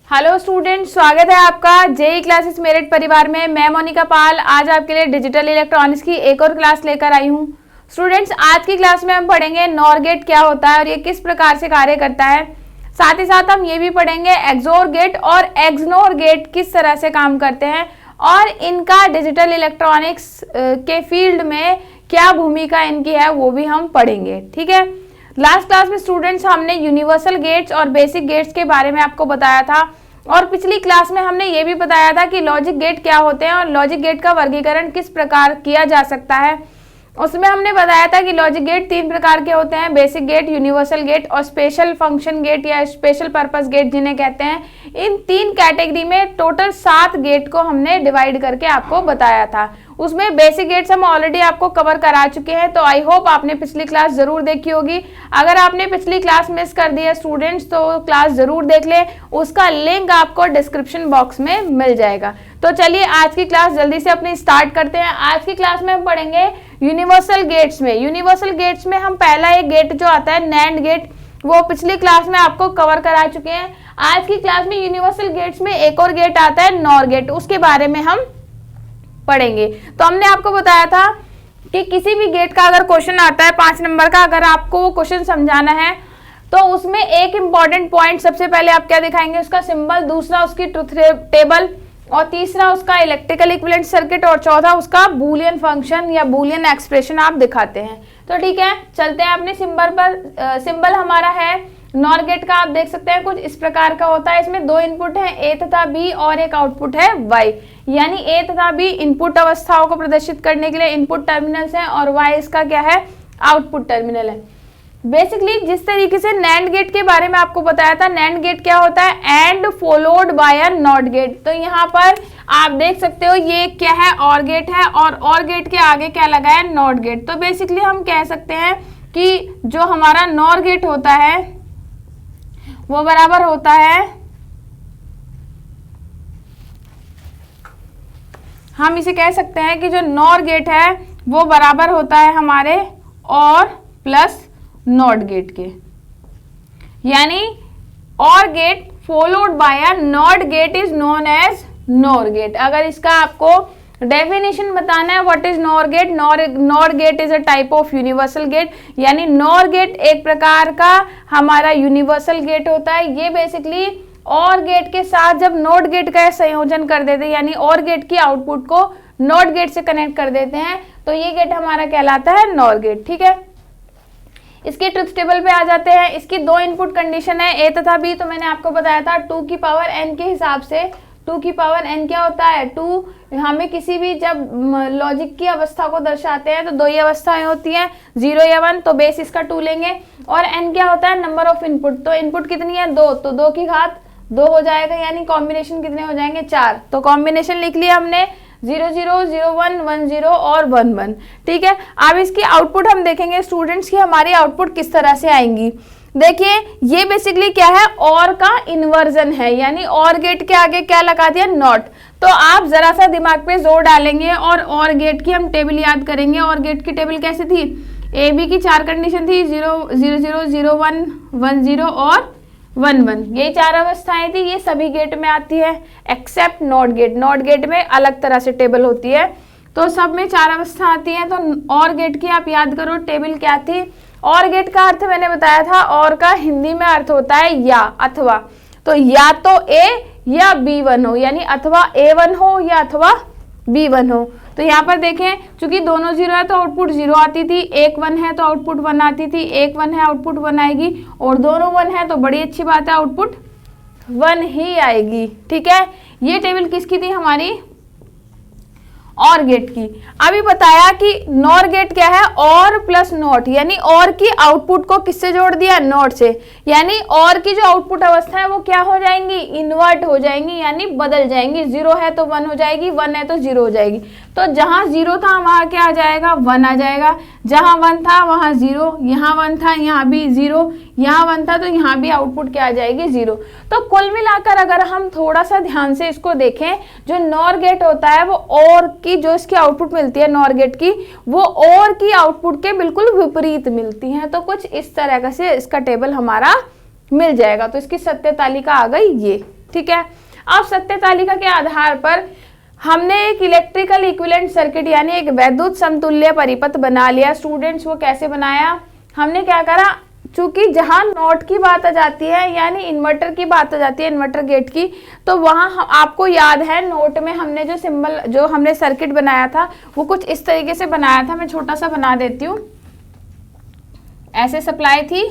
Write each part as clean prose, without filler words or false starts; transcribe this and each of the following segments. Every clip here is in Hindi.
हेलो स्टूडेंट, स्वागत है आपका जेई क्लासेस मेरिट परिवार में। मैं मोनिका पाल आज आपके लिए डिजिटल इलेक्ट्रॉनिक्स की एक और क्लास लेकर आई हूँ। स्टूडेंट्स, आज की क्लास में हम पढ़ेंगे नॉर गेट क्या होता है और ये किस प्रकार से कार्य करता है। साथ ही साथ हम ये भी पढ़ेंगे एक्सोर गेट और एक्सनोर गेट किस तरह से काम करते हैं और इनका डिजिटल इलेक्ट्रॉनिक्स के फील्ड में क्या भूमिका इनकी है वो भी हम पढ़ेंगे। ठीक है। लास्ट क्लास में स्टूडेंट्स हमने यूनिवर्सल गेट्स और बेसिक गेट्स के बारे में आपको बताया था और पिछली क्लास में हमने ये भी बताया था कि लॉजिक गेट क्या होते हैं और लॉजिक गेट का वर्गीकरण किस प्रकार किया जा सकता है। उसमें हमने बताया था कि लॉजिक गेट 3 प्रकार के होते हैं, बेसिक गेट, यूनिवर्सल गेट और स्पेशल फंक्शन गेट या स्पेशल पर्पस गेट जिन्हें कहते हैं। इन 3 कैटेगरी में टोटल 7 गेट को हमने डिवाइड करके आपको बताया था। उसमें बेसिक गेट्स हम ऑलरेडी आपको कवर करा चुके हैं, तो आई होप आपने पिछली क्लास जरूर देखी होगी। अगर आपने पिछली क्लास मिस कर दी है स्टूडेंट्स तो क्लास जरूर देख लें, उसका लिंक आपको डिस्क्रिप्शन बॉक्स में मिल जाएगा। तो चलिए आज की क्लास जल्दी से अपनी स्टार्ट करते हैं। आज की क्लास में हम पढ़ेंगे यूनिवर्सल गेट्स में। यूनिवर्सल गेट्स में हम पहला एक गेट जो आता है नैंड गेट, वो पिछली क्लास में आपको कवर करा चुके हैं। आज की क्लास में यूनिवर्सल गेट्स में एक और गेट आता है नॉर गेट, उसके बारे में हम पढ़ेंगे। तो हमने आपको बताया था कि किसी भी गेट का अगर क्वेश्चन आता है 5 नंबर का, अगर आपको वो क्वेश्चन समझाना है तो उसमें एक इंपॉर्टेंट पॉइंट सबसे पहले आप क्या दिखाएंगे, उसका सिंबल, दूसरा उसकी ट्रुथ टेबल और तीसरा उसका इलेक्ट्रिकल इक्विवेलेंट सर्किट और चौथा उसका बूलियन फंक्शन या बूलियन एक्सप्रेशन आप दिखाते हैं। तो ठीक है, चलते हैं अपने सिंबल पर। सिंबल हमारा है नॉर गेट का, आप देख सकते हैं कुछ इस प्रकार का होता है। इसमें 2 इनपुट हैं, ए तथा बी, और एक आउटपुट है वाई। यानी ए तथा बी इनपुट अवस्थाओं को प्रदर्शित करने के लिए इनपुट टर्मिनल्स हैं और वाई इसका क्या है, आउटपुट टर्मिनल है। बेसिकली जिस तरीके से नैंड गेट के बारे में आपको बताया था, नैंड गेट क्या होता है, and followed by a NOT gate. तो यहाँ पर आप देख सकते हो ये क्या है, और गेट है और गेट के आगे क्या लगा है, नॉट गेट। तो बेसिकली हम कह सकते हैं कि जो हमारा नॉर गेट होता है वो बराबर होता है, हम इसे कह सकते हैं कि जो नॉर गेट है वो बराबर होता है हमारे और प्लस नॉट गेट के। यानी और gate followed by a NOT gate is known as NOR gate. अगर इसका आपको डेफिनेशन बताना है what is NOR gate, NOR gate is a type of universal gate. यानी नॉर गेट एक प्रकार का हमारा यूनिवर्सल गेट होता है। ये बेसिकली और गेट के साथ जब नॉट गेट का संयोजन कर देते हैं, यानी और गेट की आउटपुट को नॉट गेट से कनेक्ट कर देते हैं, तो ये गेट हमारा कहलाता है नॉर गेट। ठीक है, इसके ट्रुथ टेबल पे आ जाते हैं। इसकी 2 इनपुट कंडीशन है, ए तथा बी। तो मैंने आपको बताया था 2 की पावर n के हिसाब से, 2 की पावर n क्या होता है, 2 हमें किसी भी जब लॉजिक की अवस्था को दर्शाते हैं तो 2 ही अवस्थाएं होती हैं, 0 या 1। तो बेस इसका 2 लेंगे और n क्या होता है, नंबर ऑफ इनपुट। तो इनपुट कितनी है, 2, तो 2 की घात 2 हो जाएगा, यानी कॉम्बिनेशन कितने हो जाएंगे, 4। तो कॉम्बिनेशन लिख लिया हमने 0 0 0 1 1 0 और 1 1। ठीक है, अब इसकी आउटपुट हम देखेंगे स्टूडेंट्स की हमारी आउटपुट किस तरह से आएंगी। देखिए ये बेसिकली क्या है, और का इन्वर्जन है, यानी और गेट के आगे क्या लगा दिया, नॉट। तो आप जरा सा दिमाग पे जोर डालेंगे और गेट की हम टेबल याद करेंगे। और गेट की टेबल कैसे थी, ए बी की 4 कंडीशन थी, 0 0 0 0 1 1 0 और 1 1। ये 4 अवस्थाएं थी, ये सभी गेट में आती है except NOT gate. NOT gate में अलग तरह से टेबल होती है, तो सब में 4 अवस्था आती है। तो और गेट की आप याद करो टेबल क्या थी। और गेट का अर्थ मैंने बताया था, और का हिंदी में अर्थ होता है या अथवा। तो या तो ए या B1 हो, यानी अथवा A1 हो या अथवा B1 हो। तो यहाँ पर देखें चूंकि दोनों 0 है तो आउटपुट 0 आती थी, एक 1 है तो आउटपुट 1 आती थी, एक 1 है आउटपुट 1 आएगी, और दोनों 1 है तो बड़ी अच्छी बात है आउटपुट 1 ही आएगी। ठीक है, ये टेबल किसकी थी, हमारी और गेट की। अभी बताया कि नॉर गेट क्या है, और प्लस नॉट, यानी और की आउटपुट को किससे जोड़ दिया, नॉट से। यानी और की जो आउटपुट अवस्था है वो क्या हो जाएंगी, इन्वर्ट हो जाएंगी, यानी बदल जाएंगी। 0 है तो 1 हो जाएगी, 1 है तो 0 हो जाएगी। तो जहां 0 था वहां क्या आ जाएगा, 1 आ जाएगा। जहां 1 था वहां 0, यहाँ 1 था यहाँ भी 0, यहाँ 1 था तो यहाँ भी आउटपुट क्या आ जाएगी, 0। तो कुल मिलाकर अगर हम थोड़ा सा ध्यान से इसको देखें, जो नॉर गेट होता है वो और की जो इसकी आउटपुट मिलती है नॉर गेट की, वो और की आउटपुट के बिल्कुल विपरीत मिलती है। तो कुछ इस तरह से इसका टेबल हमारा मिल जाएगा। तो इसकी सत्य तालिका आ गई ये। ठीक है। अब सत्य तालिका के आधार पर हमने एक इलेक्ट्रिकल इक्विवेलेंट सर्किट यानी एक वैद्युत समतुल्य परिपथ बना लिया। स्टूडेंट्स वो कैसे बनाया, हमने क्या करा, चूंकि जहां नॉट की बात आ जाती है यानी इन्वर्टर की बात आ जाती है, इन्वर्टर गेट की, तो वहां आपको याद है नोट में हमने जो सिंबल, जो हमने सर्किट बनाया था वो कुछ इस तरीके से बनाया था। मैं छोटा सा बना देती हूँ। ऐसे सप्लाई थी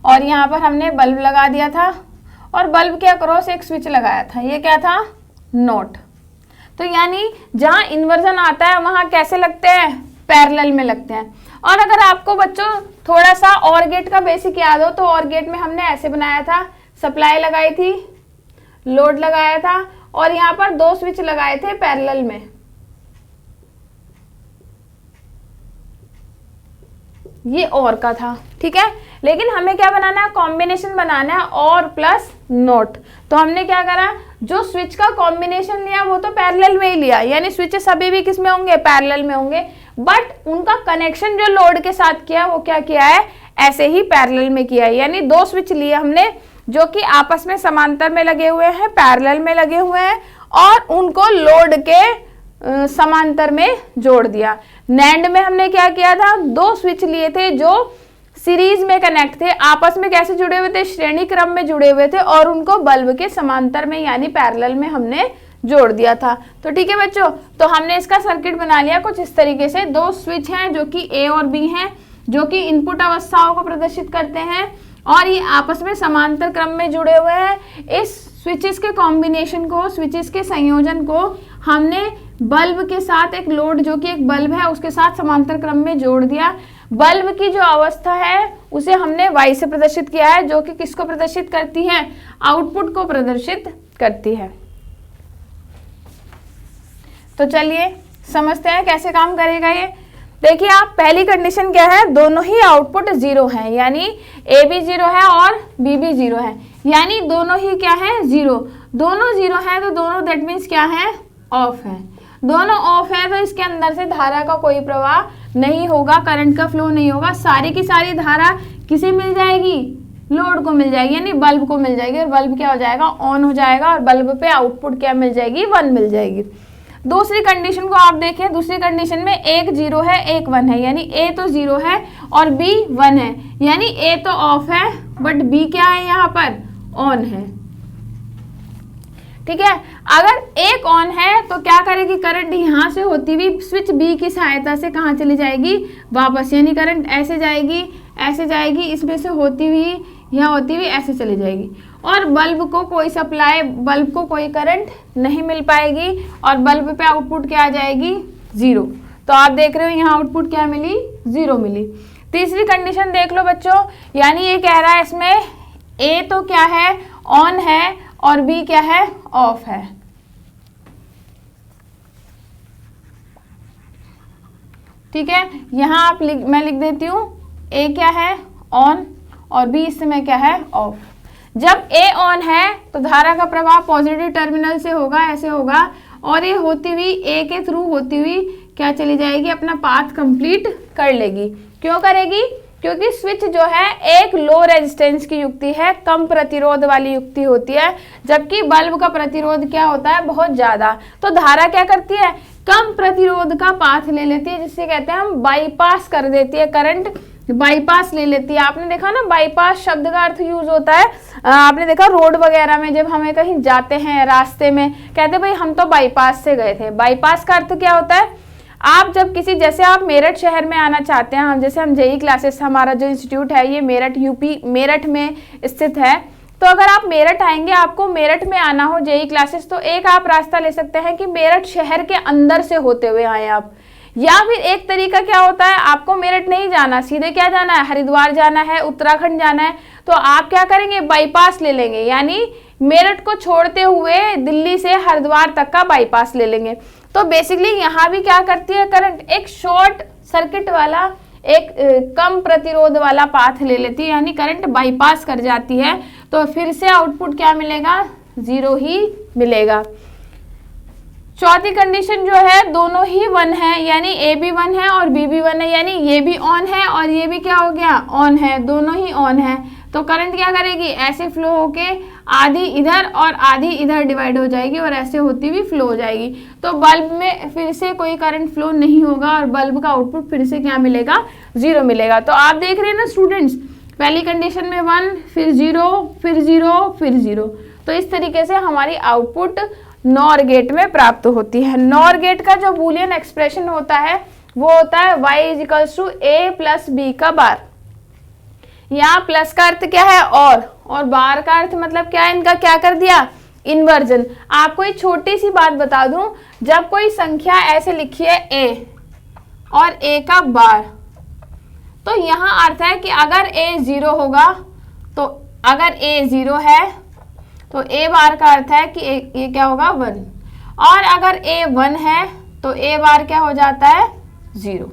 और यहाँ पर हमने बल्ब लगा दिया था और बल्ब के अक्रॉस एक स्विच लगाया था। ये क्या था, नोट। तो यानी जहां इन्वर्जन आता है वहां कैसे लगते हैं, पैरेलल में लगते हैं। और अगर आपको बच्चों थोड़ा सा और गेट का बेसिक याद हो तो और गेट में हमने ऐसे बनाया था, सप्लाई लगाई थी, लोड लगाया था और यहाँ पर 2 स्विच लगाए थे पैरेलल में। ये और का था, ठीक है। लेकिन हमें क्या बनाना है, कॉम्बिनेशन बनाना है, और प्लस नोट। तो हमने क्या करा, जो स्विच का कॉम्बिनेशन लिया वो तो पैरेलल में ही लिया, यानी स्विचेस अभी भी किस में होंगे, पैरेलल में होंगे, बट उनका कनेक्शन जो लोड के साथ किया वो क्या किया है, ऐसे ही पैरेलल में किया है। यानी 2 स्विच लिए हमने जो कि आपस में समांतर में लगे हुए हैं, पैरेलल में लगे हुए हैं, और उनको लोड के समांतर में जोड़ दिया। नैंड में हमने क्या किया था, 2 स्विच लिए थे जो सीरीज में कनेक्ट थे, आपस में कैसे जुड़े हुए थे, श्रेणी क्रम में जुड़े हुए थे, और उनको बल्ब के समांतर में यानी पैरेलल में हमने जोड़ दिया था। तो ठीक है बच्चों, तो हमने इसका सर्किट बना लिया कुछ इस तरीके से। 2 स्विच हैं जो कि ए और बी हैं, जो कि इनपुट अवस्थाओं को प्रदर्शित करते हैं और ये आपस में समांतर क्रम में जुड़े हुए हैं। इस स्विचेस के कॉम्बिनेशन को, स्विचेस के संयोजन को हमने बल्ब के साथ, एक लोड जो कि एक बल्ब है उसके साथ समांतर क्रम में जोड़ दिया। बल्ब की जो अवस्था है उसे हमने वाई से प्रदर्शित किया है, जो कि किसको प्रदर्शित करती है, आउटपुट को प्रदर्शित करती है। तो चलिए समझते हैं कैसे काम करेगा ये। देखिए आप, पहली कंडीशन क्या है, दोनों ही आउटपुट 0 है, यानी ए भी 0 है और बी भी 0 है, यानी दोनों ही क्या है, 0। दोनों 0 है तो दोनों दैट मीन्स क्या है, ऑफ है। दोनों ऑफ है तो इसके अंदर से धारा का कोई प्रवाह नहीं होगा, करंट का फ्लो नहीं होगा। सारी की सारी धारा किसे मिल जाएगी, लोड को मिल जाएगी, यानी बल्ब को मिल जाएगी, और बल्ब क्या हो जाएगा, ऑन हो जाएगा, और बल्ब पे आउटपुट क्या मिल जाएगी, 1 मिल जाएगी। दूसरी कंडीशन को आप देखें, दूसरी कंडीशन में एक 0 है एक 1 है, यानी ए तो 0 है और बी 1 है, यानी ए तो ऑफ है बट बी क्या है, यहाँ पर ऑन है। ठीक है, अगर एक ऑन है तो क्या करेगी, करंट यहाँ से होती हुई स्विच बी की सहायता से कहाँ चली जाएगी, वापस, यानी करंट ऐसे जाएगी, इसमें से होती हुई, यहाँ होती हुई ऐसे चली जाएगी, और बल्ब को कोई सप्लाई, बल्ब को कोई करंट नहीं मिल पाएगी, और बल्ब पे आउटपुट क्या आ जाएगी, 0। तो आप देख रहे हो यहाँ आउटपुट क्या मिली, 0 मिली। तीसरी कंडीशन देख लो बच्चों, यानी ये कह रहा है इसमें ए तो क्या है, ऑन है, और बी क्या है, ऑफ है। ठीक है, यहाँ आप मैं लिख देती हूँ, ए क्या है, ऑन, और बी इस समय क्या है, ऑफ। जब ए ऑन है तो धारा का प्रवाह पॉजिटिव टर्मिनल से होगा, ऐसे होगा, और ये होती हुई ए के थ्रू होती हुई क्या चली जाएगी, अपना पाथ कंप्लीट कर लेगी। क्यों करेगी, क्योंकि स्विच जो है एक लो रेजिस्टेंस की युक्ति है, कम प्रतिरोध वाली युक्ति होती है, जबकि बल्ब का प्रतिरोध क्या होता है, बहुत ज्यादा। तो धारा क्या करती है, कम प्रतिरोध का पाथ ले लेती है, जिससे कहते हैं हम बाईपास कर देती है, करंट बाईपास ले लेती है। आपने देखा ना, बाईपास शब्द का अर्थ यूज होता है, आपने देखा रोड वगैरह में जब हमें कहीं जाते हैं रास्ते में, कहते भाई हम तो बाईपास से गए थे। बाईपास का अर्थ क्या होता है, आप जब किसी, जैसे आप मेरठ शहर में आना चाहते हैं, हम जैसे हम जेई क्लासेस, हमारा जो इंस्टीट्यूट है ये मेरठ यूपी मेरठ में स्थित है, तो अगर आप मेरठ आएंगे, आपको मेरठ में आना हो जेई क्लासेस, तो एक आप रास्ता ले सकते हैं कि मेरठ शहर के अंदर से होते हुए आए आप, या फिर एक तरीका क्या होता है, आपको मेरठ नहीं जाना, सीधे क्या जाना है, हरिद्वार जाना है, उत्तराखंड जाना है, तो आप क्या करेंगे, बाईपास ले लेंगे, यानी मेरठ को छोड़ते हुए दिल्ली से हरिद्वार तक का बाईपास ले लेंगे। तो बेसिकली यहाँ भी क्या करती है करंट, एक शॉर्ट सर्किट वाला, एक कम प्रतिरोध वाला पाथ ले लेती है, यानी करंट बाईपास कर जाती है, तो फिर से आउटपुट क्या मिलेगा, 0 ही मिलेगा। चौथी कंडीशन जो है दोनों ही 1 है, यानी ए भी 1 है और बी भी 1 है, यानी ये भी ऑन है और ये भी क्या हो गया ऑन है, दोनों ही ऑन है। तो करंट क्या करेगी, ऐसे फ्लो होके आधी इधर और आधी इधर डिवाइड हो जाएगी और ऐसे होती हुई फ्लो हो जाएगी। तो बल्ब में फिर से कोई करंट फ्लो नहीं होगा और बल्ब का आउटपुट फिर से क्या मिलेगा, 0 मिलेगा। तो आप देख रहे हैं ना स्टूडेंट्स, पहली कंडीशन में 1, फिर 0, फिर 0, फिर 0। तो इस तरीके से हमारी आउटपुट नॉर गेट में प्राप्त होती है। नॉर गेट का जो बूलियन एक्सप्रेशन होता है वो होता है y = a + b का बार। यहाँ प्लस का अर्थ क्या है और बार का अर्थ मतलब क्या है, इनका क्या कर दिया, इन्वर्जन। आपको एक छोटी सी बात बता दूं, जब कोई संख्या ऐसे लिखी है a और a का बार, तो यहाँ अर्थ है कि अगर a 0 होगा, तो अगर a 0 है तो a बार का अर्थ है कि ये क्या होगा 1, और अगर a 1 है तो a बार क्या हो जाता है 0।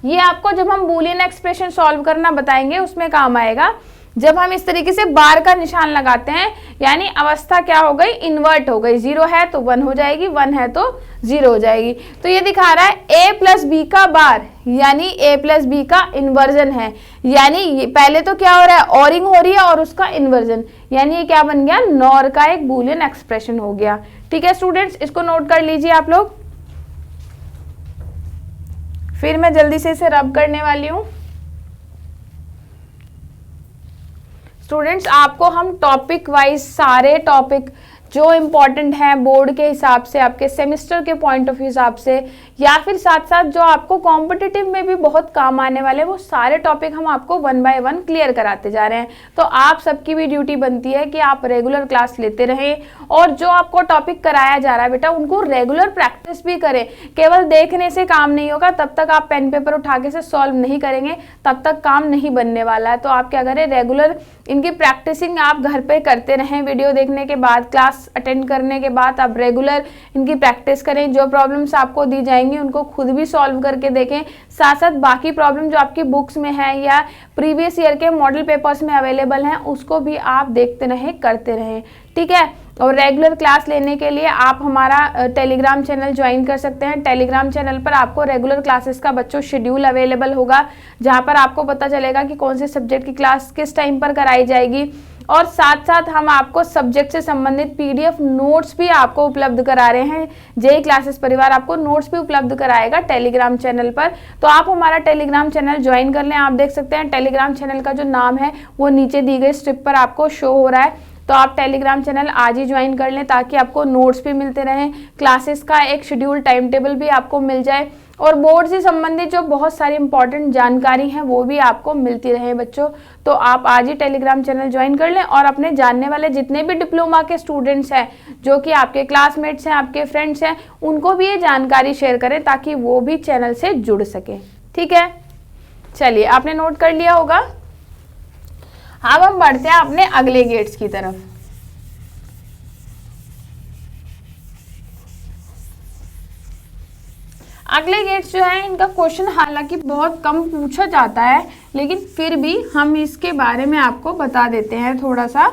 ये आपको जब हम बूलियन एक्सप्रेशन सॉल्व करना बताएंगे उसमें काम आएगा। जब हम इस तरीके से बार का निशान लगाते हैं, यानी अवस्था क्या हो गई, इन्वर्ट हो गई। 0 है तो 1 हो जाएगी, 1 है तो 0 हो जाएगी। तो ये दिखा रहा है a + b का बार, यानी a + b का इन्वर्जन है। यानी पहले तो क्या हो रहा है, ऑरिंग हो रही है और उसका इन्वर्जन, यानी ये क्या बन गया, नॉर का एक बूलियन एक्सप्रेशन हो गया। ठीक है स्टूडेंट्स, इसको नोट कर लीजिए आप लोग। फिर मैं जल्दी से इसे रब करने वाली हूँ। स्टूडेंट्स, आपको हम टॉपिक वाइज सारे टॉपिक जो इम्पॉर्टेंट हैं बोर्ड के हिसाब से, आपके सेमेस्टर के पॉइंट ऑफ व्यू हिसाब से, या फिर साथ साथ जो आपको कॉम्पिटिटिव में भी बहुत काम आने वाले, वो सारे टॉपिक हम आपको 1 बाय 1 क्लियर कराते जा रहे हैं। तो आप सबकी भी ड्यूटी बनती है कि आप रेगुलर क्लास लेते रहें, और जो आपको टॉपिक कराया जा रहा है बेटा उनको रेगुलर प्रैक्टिस भी करें। केवल देखने से काम नहीं होगा, तब तक आप पेन पेपर उठा के से सॉल्व नहीं करेंगे, तब तक काम नहीं बनने वाला है। तो आप क्या करें, रेगुलर इनकी प्रैक्टिसिंग आप घर पे करते रहें। वीडियो देखने के बाद, क्लास अटेंड करने के बाद आप रेगुलर इनकी प्रैक्टिस करें। जो प्रॉब्लम्स आपको दी जाएंगी उनको खुद भी सॉल्व करके देखें। साथ साथ बाकी प्रॉब्लम जो आपकी बुक्स में है या प्रीवियस ईयर के मॉडल पेपर्स में अवेलेबल हैं उसको भी आप देखते रहें, करते रहें। ठीक है, और रेगुलर क्लास लेने के लिए आप हमारा टेलीग्राम चैनल ज्वाइन कर सकते हैं। टेलीग्राम चैनल पर आपको रेगुलर क्लासेस का बच्चों शेड्यूल अवेलेबल होगा, जहां पर आपको पता चलेगा कि कौन से सब्जेक्ट की क्लास किस टाइम पर कराई जाएगी। और साथ साथ हम आपको सब्जेक्ट से संबंधित पीडीएफ नोट्स भी आपको उपलब्ध करा रहे हैं। जेई क्लासेस परिवार आपको नोट्स भी उपलब्ध कराएगा टेलीग्राम चैनल पर। तो आप हमारा टेलीग्राम चैनल ज्वाइन कर लें। आप देख सकते हैं टेलीग्राम चैनल का जो नाम है वो नीचे दी गई स्ट्रिप पर आपको शो हो रहा है। तो आप टेलीग्राम चैनल आज ही ज्वाइन कर लें, ताकि आपको नोट्स भी मिलते रहें, क्लासेस का एक शेड्यूल टाइम टेबल भी आपको मिल जाए, और बोर्ड से संबंधित जो बहुत सारी इंपॉर्टेंट जानकारी है वो भी आपको मिलती रहे बच्चों। तो आप आज ही टेलीग्राम चैनल ज्वाइन कर लें, और अपने जानने वाले जितने भी डिप्लोमा के स्टूडेंट्स हैं, जो कि आपके क्लासमेट्स हैं, आपके फ्रेंड्स हैं, उनको भी ये जानकारी शेयर करें, ताकि वो भी चैनल से जुड़ सके। ठीक है, चलिए आपने नोट कर लिया होगा। अब हम बढ़ते हैं अपने अगले गेट्स की तरफ। अगले गेट्स जो है इनका क्वेश्चन हालांकि बहुत कम पूछा जाता है, लेकिन फिर भी हम इसके बारे में आपको बता देते हैं थोड़ा सा।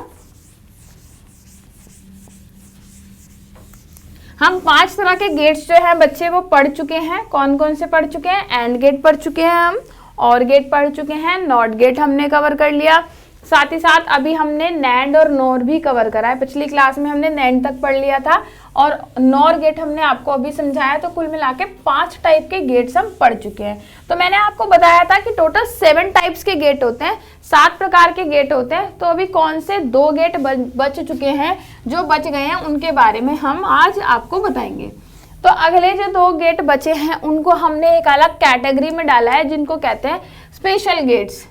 हम 5 तरह के गेट्स जो है बच्चे वो पढ़ चुके हैं। कौन कौन से पढ़ चुके हैं? एंड गेट पढ़ चुके हैं हम, और गेट पढ़ चुके हैं, नॉट गेट हमने कवर कर लिया, साथ ही साथ अभी हमने नैंड और नॉर भी कवर करा है। पिछली क्लास में हमने नैंड तक पढ़ लिया था और नॉर गेट हमने आपको अभी समझाया। तो कुल मिला के 5 टाइप के गेट्स हम पढ़ चुके हैं। तो मैंने आपको बताया था कि टोटल 7 टाइप्स के गेट होते हैं, 7 प्रकार के गेट होते हैं। तो अभी कौन से 2 गेट बच चुके हैं, जो बच गए हैं, उनके बारे में हम आज आपको बताएंगे। तो अगले जो 2 गेट बचे हैं उनको हमने एक अलग कैटेगरी में डाला है, जिनको कहते हैं स्पेशल गेट्स।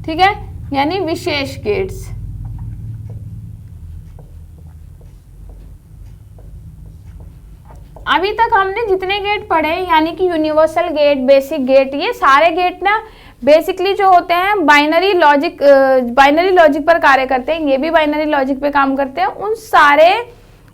ठीक है, यानी विशेष गेट्स। अभी तक हमने जितने गेट पढ़े, यानी कि यूनिवर्सल गेट, बेसिक गेट, ये सारे गेट ना बेसिकली जो होते हैं बाइनरी लॉजिक पर कार्य करते हैं। ये भी बाइनरी लॉजिक पे काम करते हैं। उन सारे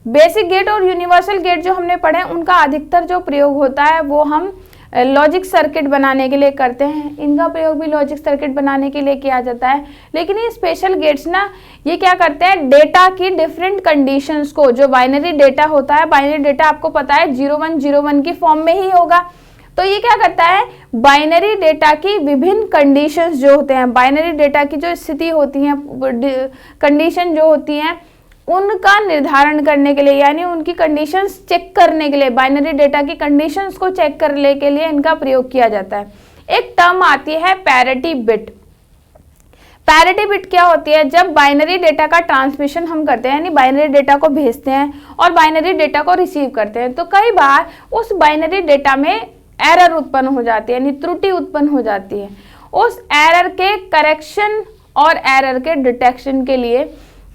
बेसिक गेट और यूनिवर्सल गेट जो हमने पढ़े, उनका अधिकतर जो प्रयोग होता है वो हम लॉजिक सर्किट बनाने के लिए करते हैं, इनका प्रयोग भी लॉजिक सर्किट बनाने के लिए किया जाता है। लेकिन ये स्पेशल गेट्स ना, ये क्या करते हैं, डेटा की डिफरेंट कंडीशंस को, जो बाइनरी डेटा होता है, बाइनरी डेटा आपको पता है 0101 की फॉर्म में ही होगा, तो ये क्या करता है, बाइनरी डेटा की विभिन्न कंडीशंस जो होते हैं, बाइनरी डेटा की जो स्थिति होती है, कंडीशन जो होती हैं, उनका निर्धारण करने के लिए, यानी उनकी कंडीशंस चेक करने के लिए, बाइनरी डेटा की कंडीशंस को चेक करने के लिए इनका प्रयोग किया जाता है। एक टर्म आती है पैरिटी बिट। पैरिटी बिट क्या होती है, जब बाइनरी डेटा का ट्रांसमिशन हम करते हैं, यानी बाइनरी डेटा को भेजते हैं और बाइनरी डेटा को रिसीव करते हैं, तो कई बार उस बाइनरी डेटा में एरर उत्पन्न हो जाती है, यानी त्रुटि उत्पन्न हो जाती है। उस एरर के करेक्शन और एरर के डिटेक्शन के लिए,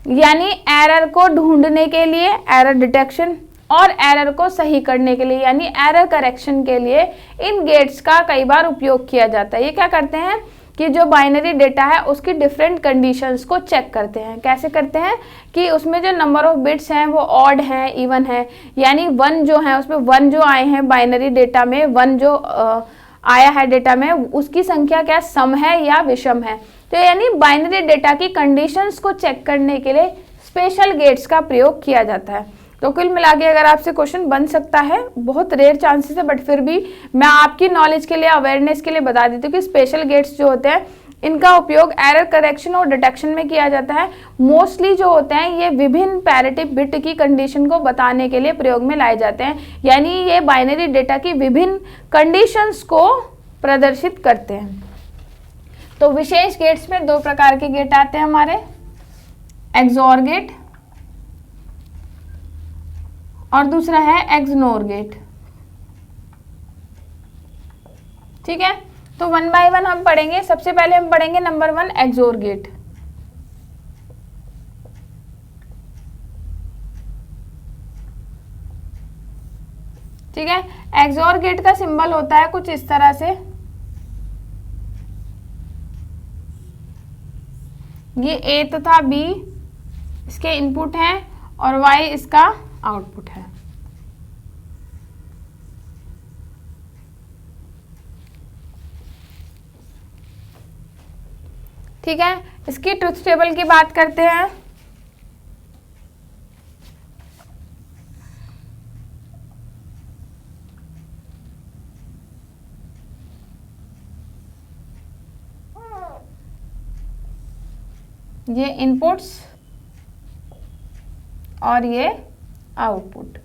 यानी एरर को ढूंढने के लिए, एरर डिटेक्शन और एरर को सही करने के लिए, यानी एरर करेक्शन के लिए इन गेट्स का कई बार उपयोग किया जाता है। ये क्या करते हैं कि जो बाइनरी डेटा है उसकी डिफरेंट कंडीशंस को चेक करते हैं। कैसे करते हैं कि उसमें जो नंबर ऑफ बिट्स हैं वो ऑड है, इवन है, यानी 1 जो है उसमें 1 जो आए हैं बाइनरी डेटा में, 1 जो आया है डेटा में, उसकी संख्या क्या सम है या विषम है। तो यानी बाइनरी डेटा की कंडीशंस को चेक करने के लिए स्पेशल गेट्स का प्रयोग किया जाता है। तो कुल मिला के अगर आपसे क्वेश्चन बन सकता है, बहुत रेयर चांसेस है, बट फिर भी मैं आपकी नॉलेज के लिए, अवेयरनेस के लिए बता देती हूँ कि स्पेशल गेट्स जो होते हैं इनका उपयोग एरर करेक्शन और डिटेक्शन में किया जाता है। मोस्टली जो होते हैं ये विभिन्न पैरिटी बिट की कंडीशन को बताने के लिए प्रयोग में लाए जाते हैं, यानी ये बाइनरी डेटा की विभिन्न कंडीशंस को प्रदर्शित करते हैं। तो विशेष गेट्स में 2 प्रकार के गेट आते हैं हमारे, एक्सओर गेट और दूसरा है एक्सनोर गेट। ठीक है, तो 1 बाय 1 हम पढ़ेंगे। सबसे पहले हम पढ़ेंगे नंबर 1 एक्सओर गेट। ठीक है, एक्सओर गेट का सिंबल होता है कुछ इस तरह से, ये A तथा B इसके इनपुट हैं और Y इसका आउटपुट है। ठीक है, इसकी ट्रुथ टेबल की बात करते हैं। ये इनपुट्स और ये आउटपुट,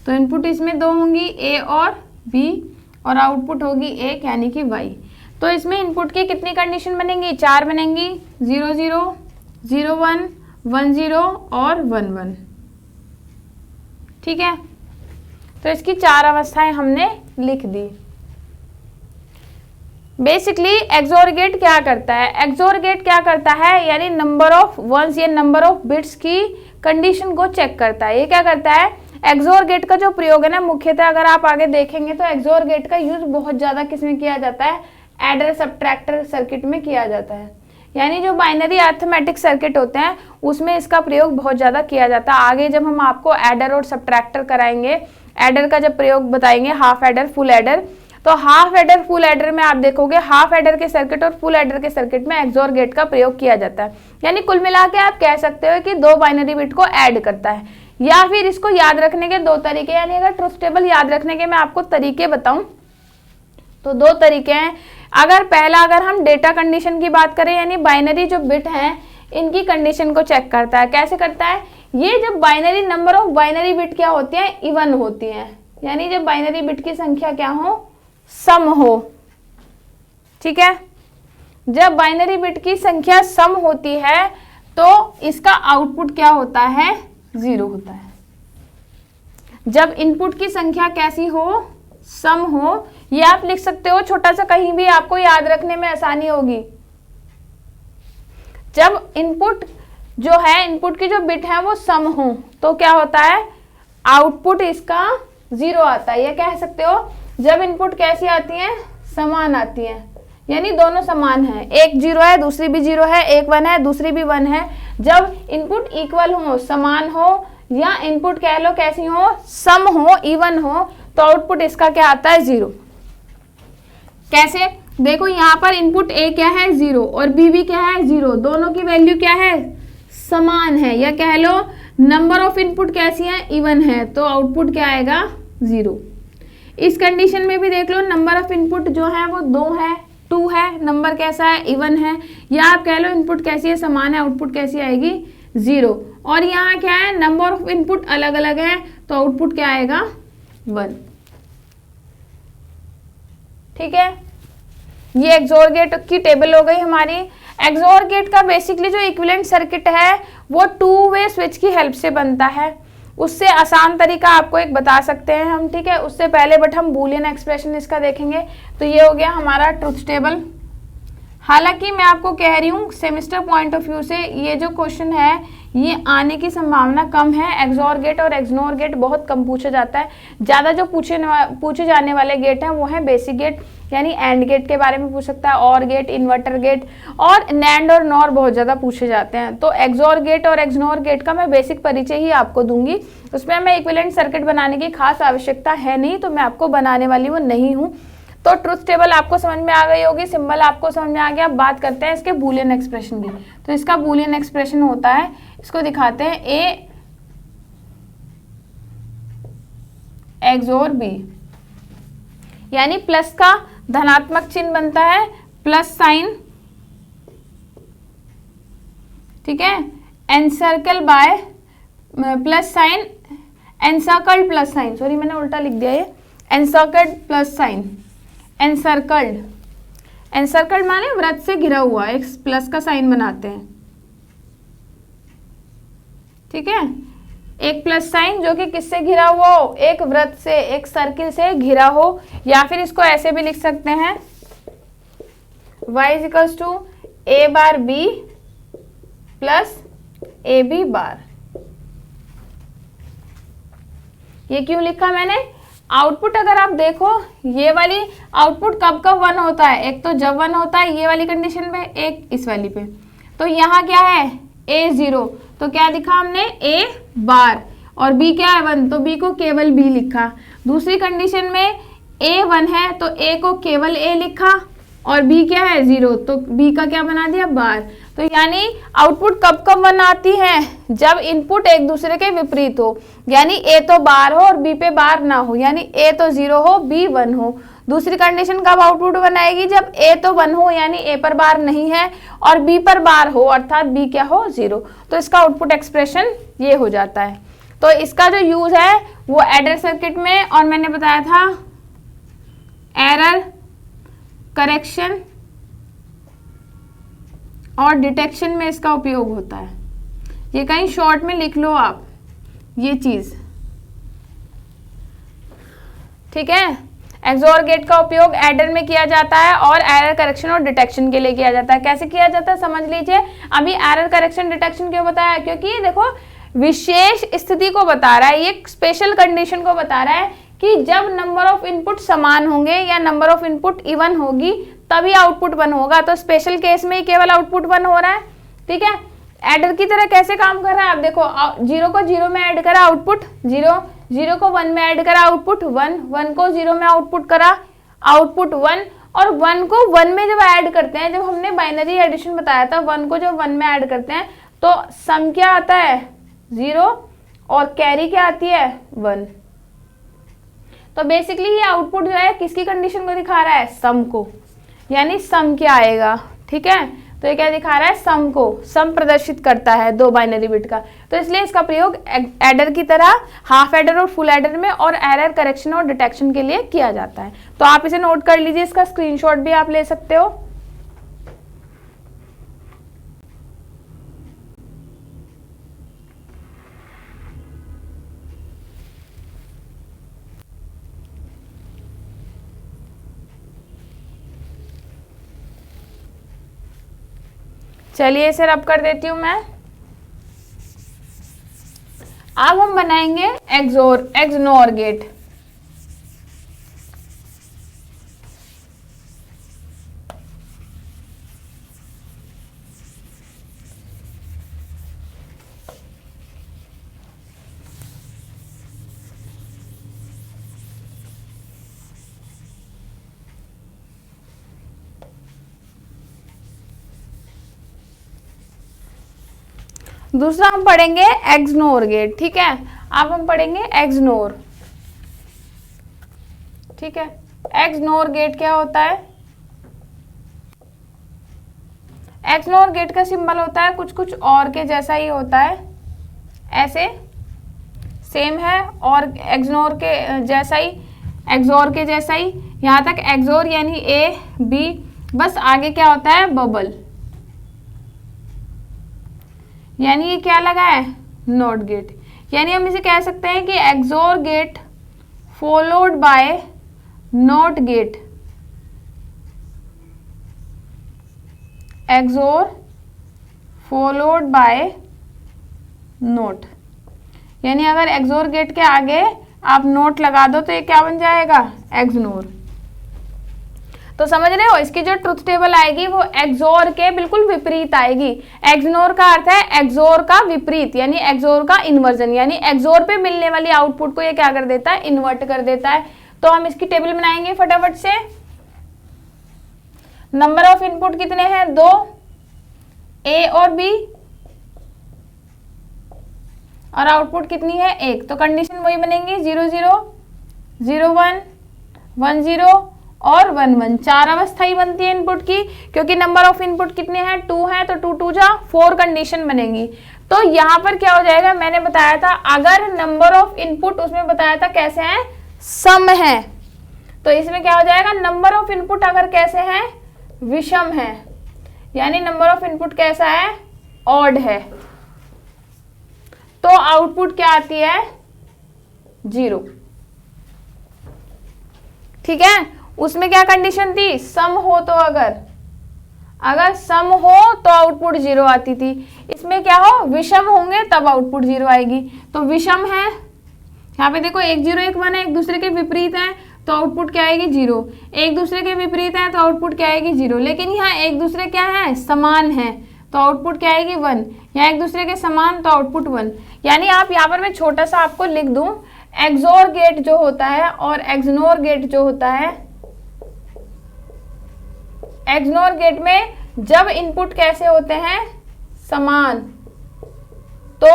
तो इनपुट इसमें 2 होंगी, A और B, और आउटपुट होगी 1 यानी कि Y। तो इसमें इनपुट की कितनी कंडीशन बनेंगी, 4 बनेंगी, 0 0 0 1 1 0 और 1 1। ठीक है, तो इसकी 4 अवस्थाएं हमने लिख दी। बेसिकली एक्सओर गेट क्या करता है, एक्सओर गेट क्या करता है, यानी नंबर ऑफ वंस या नंबर ऑफ बिट्स की कंडीशन को चेक करता है। ये क्या करता है, एक्सओर गेट का जो प्रयोग है ना, मुख्यतः अगर आप आगे देखेंगे तो एक्सओर गेट का यूज बहुत ज्यादा किसमें किया जाता है, एडर सब्ट्रैक्टर सर्किट में किया जाता है। यानी जो बाइनरी अरिथमेटिक सर्किट होते हैं उसमें इसका प्रयोग बहुत ज्यादा किया जाता है। आगे जब हम आपको एडर और सब्ट्रैक्टर कराएंगे, एडर का जब प्रयोग बताएंगे, हाफ एडर फुल एडर, तो हाफ एडर फुल एडर में आप देखोगे हाफ एडर के सर्किट और फुल एडर के सर्किट में एक्सओर गेट का प्रयोग किया जाता है। यानी कुल मिला के आप कह सकते हो कि 2 बाइनरी बिट को ऐड करता है। या फिर इसको याद रखने के 2 तरीके, यानी अगर ट्रुथ टेबल याद रखने के मैं आपको तरीके बताऊं तो 2 तरीके हैं। अगर हम डेटा कंडीशन की बात करें, यानी बाइनरी जो बिट हैं इनकी कंडीशन को चेक करता है। कैसे करता है, ये जब binary number of binary bit क्या होती है, इवन होती है, यानी जब बाइनरी बिट की संख्या क्या हो, सम हो। ठीक है, जब बाइनरी बिट की संख्या सम होती है तो इसका आउटपुट क्या होता है, 0 होता है। जब इनपुट की संख्या कैसी हो, सम हो, ये आप लिख सकते हो छोटा सा, कहीं भी आपको याद रखने में आसानी होगी। जब इनपुट जो है, इनपुट की जो बिट है वो सम हो तो क्या होता है, आउटपुट इसका 0 आता है। ये कह सकते हो जब इनपुट कैसी आती है, समान आती है, यानी दोनों समान है, एक 0 है दूसरी भी 0 है, एक 1 है दूसरी भी 1 है। जब इनपुट इक्वल हो, समान हो, या इनपुट कह लो कैसी हो, सम हो, इवन हो, तो आउटपुट इसका क्या आता है 0। कैसे? देखो यहाँ पर इनपुट ए क्या है 0 और बी भी क्या है 0, दोनों की वैल्यू क्या है समान है, या कह लो नंबर ऑफ इनपुट कैसी है इवन है, तो आउटपुट क्या आएगा 0। इस कंडीशन में भी देख लो नंबर ऑफ इनपुट जो है वो 2 है, नंबर कैसा है इवन है, या आप कह लो इनपुट कैसी है समान है, आउटपुट कैसी आएगी 0। और यहाँ क्या है नंबर ऑफ इनपुट अलग अलग है, तो आउटपुट क्या आएगा 1। ठीक है, ये एक्सोर गेट की टेबल हो गई हमारी। एक्सोर गेट का बेसिकली जो इक्विवेलेंट सर्किट है वो 2 वे स्विच की हेल्प से बनता है। उससे आसान तरीका आपको एक बता सकते हैं हम, ठीक है, उससे पहले बट हम बूलियन एक्सप्रेशन इसका देखेंगे। तो ये हो गया हमारा ट्रुथ टेबल। हालांकि मैं आपको कह रही हूँ सेमेस्टर पॉइंट ऑफ व्यू से ये जो क्वेश्चन है ये आने की संभावना कम है। एक्सोर गेट और एक्सनोर गेट बहुत कम पूछा जाता है। ज़्यादा जो पूछे जाने वाले गेट हैं वो है बेसिक गेट, यानी एंड गेट के बारे में पूछ सकता है, और गेट, इन्वर्टर गेट, और नैंड और नॉर बहुत ज़्यादा पूछे जाते हैं। तो एक्सोर गेट और एक्सनोर गेट का मैं बेसिक परिचय ही आपको दूंगी, उसमें मैं इक्विवेलेंट सर्किट बनाने की खास आवश्यकता है नहीं, तो मैं आपको बनाने वाली वो नहीं हूँ। तो ट्रुथ टेबल आपको समझ में आ गई होगी, सिंबल आपको समझ में आ गया। अब बात करते हैं इसके बूलियन एक्सप्रेशन की। तो इसका बूलियन एक्सप्रेशन होता है, इसको दिखाते हैं, ए एक्सोर बी, यानी प्लस का धनात्मक चिन्ह बनता है, प्लस साइन, ठीक है, encircle by plus sign, encircled plus sign, sorry मैंने उल्टा लिख दिया, ये encircled plus sign, encircled, encircled माने वृत्त से घिरा हुआ, एक प्लस का साइन बनाते हैं, ठीक है, एक प्लस साइन जो कि किससे घिरा हुआ हो, एक वृत्त से, एक सर्किल से घिरा हो, या फिर इसको ऐसे भी लिख सकते हैं y equals to a bar b plus a b bar. ये क्यों लिखा मैंने? आउटपुट अगर आप देखो, ये वाली आउटपुट कब कब 1 होता है, एक तो जब 1 होता है ये वाली कंडीशन पे, एक इस वाली पे। तो यहाँ क्या है a 0, तो क्या लिखा हमने a बार, और b क्या है 1, तो b को केवल b लिखा। दूसरी कंडीशन में a 1 है तो a को केवल a लिखा, और b क्या है 0, तो b का क्या बना दिया बार। तो यानी आउटपुट कब कब 1 आती है, जब इनपुट एक दूसरे के विपरीत हो, यानी a तो बार हो और b पे बार ना हो, यानी a तो 0 हो b 1 हो। दूसरी कंडीशन कब आउटपुट 1 आएगी, जब a तो 1 हो यानी a पर बार नहीं है, और b पर बार हो अर्थात b क्या हो 0। तो इसका आउटपुट एक्सप्रेशन ये हो जाता है। तो इसका जो यूज है वो एडर सर्किट में, और मैंने बताया था एरर करेक्शन और डिटेक्शन में इसका उपयोग होता है। ये कहीं शॉर्ट में लिख लो आप ये चीज, ठीक है। एक्सोर गेट का उपयोग एडर में किया जाता है और एरर करेक्शन और डिटेक्शन के लिए किया जाता है। कैसे किया जाता है समझ लीजिए। अभी एरर करेक्शन डिटेक्शन क्यों बताया, क्योंकि देखो विशेष स्थिति को बता रहा है, ये स्पेशल कंडीशन को बता रहा है कि जब नंबर ऑफ इनपुट समान होंगे या नंबर ऑफ इनपुट इवन होगी तभी आउटपुट 1 होगा। तो स्पेशल केस में ही केवल आउटपुट 1 हो रहा है, ठीक है। एडर की तरह कैसे काम कर रहा है, आप देखो 0 को 0 में ऐड करा आउटपुट 0, 0 को 1 में ऐड करा आउटपुट 1, 1 को 0 में आउटपुट करा आउटपुट 1, और 1 को 1 में जब ऐड करते हैं, जब हमने बाइनरी एडिशन बताया था, 1 को जब 1 में ऐड करते हैं तो सम क्या आता है 0 और कैरी क्या आती है 1। तो बेसिकली ये आउटपुट जो है किसकी कंडीशन को दिखा रहा है, सम को, यानी सम क्या आएगा, ठीक है। तो ये क्या दिखा रहा है, सम को, सम प्रदर्शित करता है 2 बाइनरी बिट का। तो इसलिए इसका प्रयोग एडर की तरह हाफ एडर और फुल एडर में और एरर करेक्शन और डिटेक्शन के लिए किया जाता है। तो आप इसे नोट कर लीजिए, इसका स्क्रीनशॉट भी आप ले सकते हो। चलिए इसे रब कर देती हूं मैं। अब हम बनाएंगे एक्सनोर गेट। दूसरा हम पढ़ेंगे एक्सनोर गेट, ठीक है। अब हम पढ़ेंगे एक्सनोर, ठीक है। एक्सनोर गेट क्या होता है? एक्सनोर गेट का सिंबल होता है कुछ कुछ और के जैसा ही होता है, ऐसे सेम है, और एक्सनोर के जैसा ही, एक्सोर के जैसा ही, यहाँ तक एक्सोर यानी ए बी, बस आगे क्या होता है? बबल, यानी ये क्या लगा है? NOT gate. यानी हम इसे कह सकते हैं कि XOR gate followed by NOT gate, XOR followed by NOT. यानी अगर एक्सोर गेट के आगे आप नोट लगा दो तो ये क्या बन जाएगा? एक्सनोर। तो समझ रहे हो, इसकी जो ट्रुथ टेबल आएगी वो एक्सोर के बिल्कुल विपरीत आएगी। एक्सनोर का अर्थ है एक्सोर का विपरीत, यानी एक्सोर का इन्वर्जन, यानी एक्सोर पे मिलने वाली आउटपुट को ये क्या कर देता है? इन्वर्ट कर देता है। तो हम इसकी टेबल बनाएंगे फटाफट से। नंबर ऑफ इनपुट कितने हैं? 2, ए और बी, और आउटपुट कितनी है? 1। तो कंडीशन वही बनेगी 0 0 0 1 1 0 और 1 1। 4 अवस्था ही बनती है इनपुट की, क्योंकि नंबर ऑफ इनपुट कितने हैं? 2 है, तो 2 2 जा 4 कंडीशन बनेगी। तो यहाँ पर क्या हो जाएगा? मैंने बताया था अगर नंबर ऑफ इनपुट, उसमें बताया था कैसे हैं? सम है। तो इसमें क्या हो जाएगा? नंबर ऑफ इनपुट अगर कैसे हैं? विषम है, यानी नंबर ऑफ इनपुट कैसा है? ऑड है। तो आउटपुट क्या आती है? 0, ठीक है। उसमें क्या कंडीशन थी? सम हो, तो अगर सम हो तो आउटपुट 0 आती थी। इसमें क्या हो? विषम होंगे तब आउटपुट 0 आएगी। तो विषम है, यहाँ पे देखो 1 0 1 1 है, एक दूसरे के विपरीत है, तो आउटपुट क्या आएगी? 0। एक दूसरे के विपरीत है तो आउटपुट क्या आएगी? 0। लेकिन यहाँ एक दूसरे क्या है? समान है, तो आउटपुट क्या आएगी? 1। यहाँ एक दूसरे के समान, तो आउटपुट 1। यानी आप यहाँ पर मैं छोटा सा आपको लिख दूं, एक्सोर गेट जो होता है और एक्सनोर गेट जो होता है, एक्सनोर गेट में जब इनपुट कैसे होते हैं? समान, तो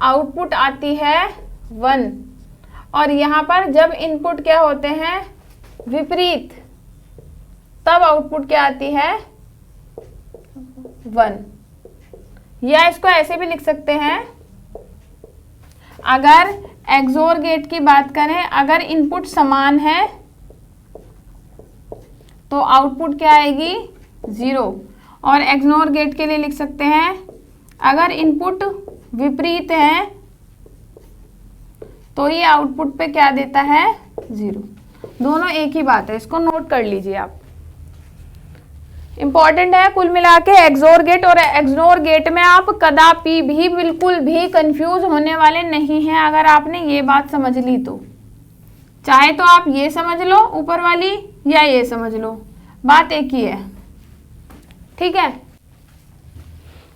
आउटपुट आती है 1। और यहाँ पर जब इनपुट क्या होते हैं? विपरीत, तब आउटपुट क्या आती है? 1। या इसको ऐसे भी लिख सकते हैं, अगर एक्सोर गेट की बात करें, अगर इनपुट समान है तो आउटपुट क्या आएगी? 0। और एक्सनोर गेट के लिए लिख सकते हैं, अगर इनपुट विपरीत है तो ये आउटपुट पे क्या देता है? 0। दोनों एक ही बात है, इसको नोट कर लीजिए आप, इंपॉर्टेंट है। कुल मिला के एक्सोर गेट और एक्सनोर गेट में आप कदापि भी बिल्कुल भी कंफ्यूज होने वाले नहीं हैं, अगर आपने ये बात समझ ली तो। चाहे तो आप ये समझ लो ऊपर वाली, या ये समझ लो, बात एक ही है, ठीक है।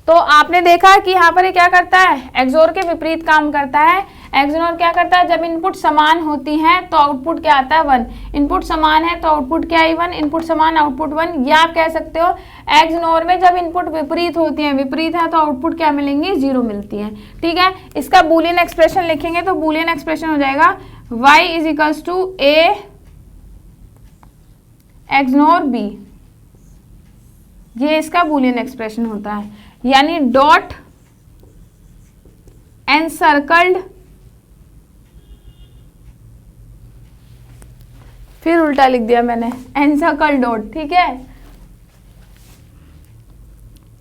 तो आपने देखा कि यहाँ पर ये क्या करता है? एक्सोर के विपरीत काम करता है। एक्सनोर क्या करता है? जब इनपुट समान होती हैं तो आउटपुट क्या आता है? 1। इनपुट समान है तो आउटपुट क्या आई? 1। इनपुट समान, आउटपुट 1। या आप कह सकते हो एक्सनोर में जब इनपुट विपरीत होती हैं, विपरीत है तो आउटपुट क्या मिलेंगी? 0 मिलती है, ठीक है। इसका बूलियन एक्सप्रेशन लिखेंगे तो बूलियन एक्सप्रेशन हो जाएगा y is equals to a XNOR b। ये इसका बूलियन एक्सप्रेशन होता है, यानी डॉट एनसर्कल्ड, फिर उल्टा लिख दिया मैंने, एनसर्कल्ड डॉट, ठीक है।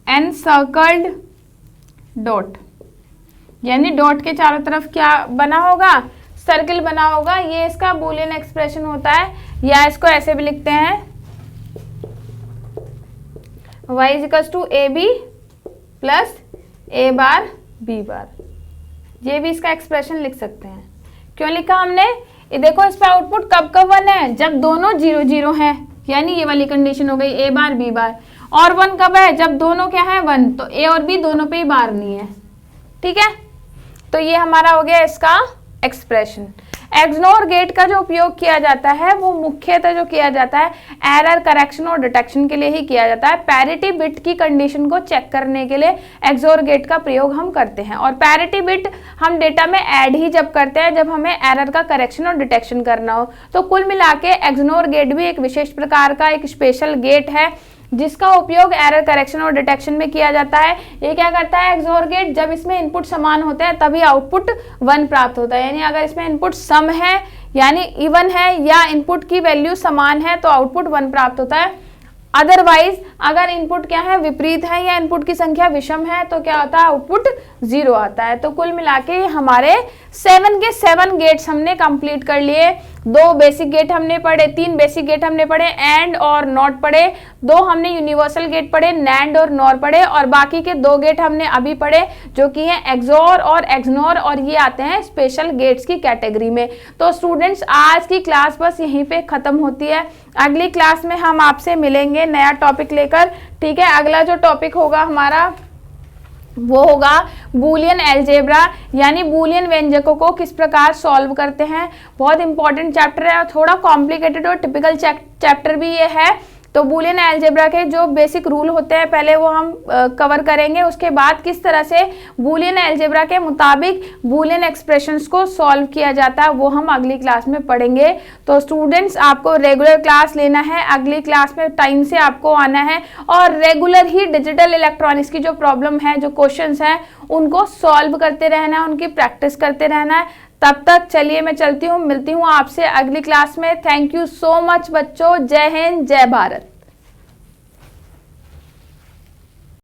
एनसर्कल्ड डॉट, यानी डॉट के चारों तरफ क्या बना होगा? सर्किल बना होगा। ये इसका बूलियन एक्सप्रेशन होता है, या इसको ऐसे भी लिखते हैं y is equals to a b plus a bar b bar. ये भी इसका एक्सप्रेशन लिख सकते हैं। क्यों लिखा हमने? ये देखो इस पे आउटपुट कब कब 1 है? जब दोनों 0 0 है, यानी ये वाली कंडीशन हो गई ए बार बी बार। और 1 कब है? जब दोनों क्या है? 1। तो ए और बी दोनों पे ही बार नहीं है, ठीक है। तो ये हमारा हो गया इसका एक्सप्रेशन। एक्सनोर गेट का जो उपयोग किया जाता है वो मुख्यतः जो किया जाता है एरर करेक्शन और डिटेक्शन के लिए ही किया जाता है। पैरिटी बिट की कंडीशन को चेक करने के लिए एक्सनोर गेट का प्रयोग हम करते हैं। और पैरिटी बिट हम डेटा में ऐड ही जब करते हैं जब हमें एरर का करेक्शन और डिटेक्शन करना हो। तो कुल मिला के एक्सनोर गेट भी एक विशेष प्रकार का एक स्पेशल गेट है जिसका उपयोग एरर करेक्शन और डिटेक्शन में किया जाता है। ये क्या करता है एक्सनोर गेट, जब इसमें इनपुट समान होते हैं तभी आउटपुट 1 प्राप्त होता है। यानी अगर इसमें इनपुट सम है यानी इवन है या इनपुट की वैल्यू समान है तो आउटपुट 1 प्राप्त होता है। अदरवाइज अगर इनपुट क्या है विपरीत है या इनपुट की संख्या विषम है तो क्या होता है आउटपुट 0 आता है। तो कुल मिला के हमारे 7 के 7 गेट्स हमने कंप्लीट कर लिए। 2 बेसिक गेट हमने पढ़े, 3 बेसिक गेट हमने पढ़े, एंड और नॉट पढ़े, 2 हमने यूनिवर्सल गेट पढ़े, नैंड और नॉर पढ़े, और बाकी के 2 गेट हमने अभी पढ़े जो कि हैं एक्सोर और एक्सनोर, और ये आते हैं स्पेशल गेट्स की कैटेगरी में। तो स्टूडेंट्स आज की क्लास बस यहीं पे खत्म होती है। अगली क्लास में हम आपसे मिलेंगे नया टॉपिक लेकर, ठीक है। अगला जो टॉपिक होगा हमारा वो होगा बूलियन अलजेब्रा, यानी बूलियन व्यंजकों को किस प्रकार सॉल्व करते हैं। बहुत इंपॉर्टेंट चैप्टर है और थोड़ा कॉम्प्लिकेटेड और टिपिकल चैप्टर भी ये है। तो बूलियन अलजेब्रा के जो बेसिक रूल होते हैं पहले वो हम कवर करेंगे, उसके बाद किस तरह से बूलियन अलजेब्रा के मुताबिक बूलियन एक्सप्रेशंस को सॉल्व किया जाता है वो हम अगली क्लास में पढ़ेंगे। तो स्टूडेंट्स आपको रेगुलर क्लास लेना है, अगली क्लास में टाइम से आपको आना है और रेगुलर ही डिजिटल इलेक्ट्रॉनिक्स की जो प्रॉब्लम है, जो क्वेश्चंस हैं उनको सॉल्व करते रहना है, उनकी प्रैक्टिस करते रहना है। तब तक चलिए मैं चलती हूँ, मिलती हूँ आपसे अगली क्लास में। थैंक यू सो मच बच्चों, जय हिंद जय भारत।